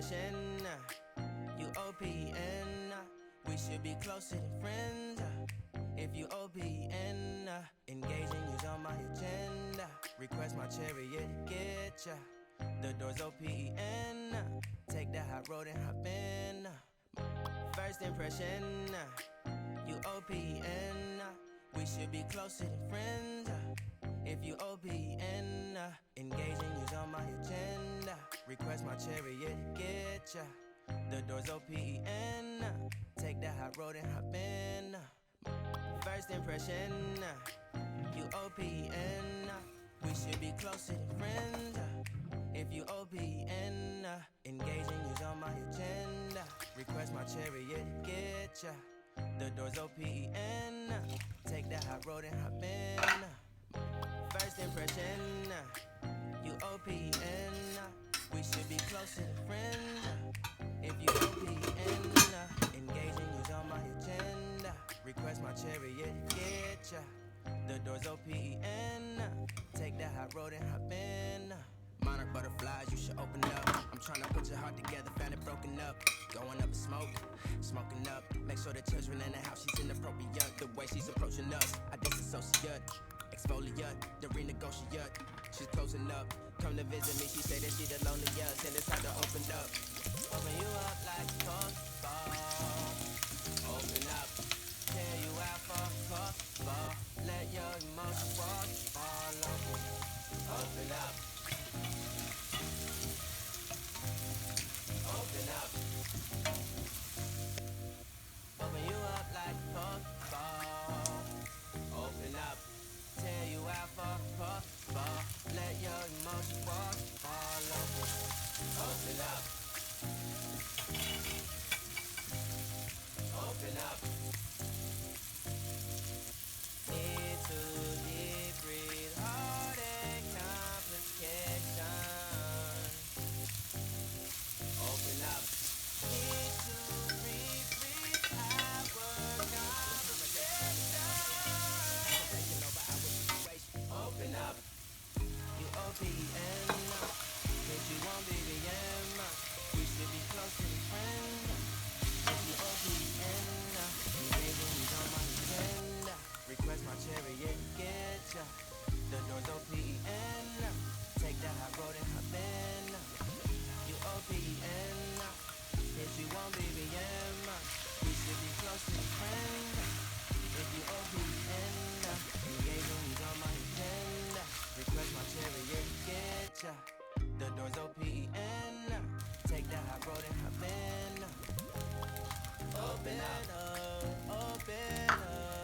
impression. You OPN. We should be closer than friends. If you OPN, engaging you's on my agenda. Request my chariot to get ya. The door's OPN. Take the hot road and hop in. First impression. You OPN. We should be closer than friends. If you OPN, engaging you's on my agenda. Request my chariot to get ya. The door's OPN. Take the hot road and hop in. First impression, you OPN. We should be closer than friends. If you OPN, engaging you's on my agenda. Request my chariot to get ya. The door's OPN. Take the hot road and hop in. First impression, you OPN. We should be closer than friends. If you OPN, engaging you's on my agenda. Request my chariot to get ya. The door's OPN. Take the hot road and hop in. Monarch butterflies, you should open up. I'm trying to put your heart together, found it broken up. Going up in smoke, smoking up. Make sure the children in the house, she's inappropriate. The way she's approaching us, I disassociate. Exfoliate, the renegotiate. She's closing up. Come to visit me, she say that she the loneliest, and it's hard to open up. Open you up like a ball. Open up, tear you out for ball. Let your emotions fall over. Open up. Open up. Open you up like a ball. Open up. Tear you out for ball. Let your emotions fall over. Open up. Open up. Need to deep breathe, heartache, complication. Open up. Need to breathe our conversation. Open up. You OPN. Cause you won't be the M. We should be close to the friend. If you OPN, engaging you's on my agenda. Request my chariot to get ya. The door's OPN. Take the hot road and hop in. You OPN. Cause you won't be the M. We should be close to the friend. If you OPN, engaging you's on my agenda. Request my chariot to get ya. The door's OPN. Take the hot road and hop in. Open up, open up.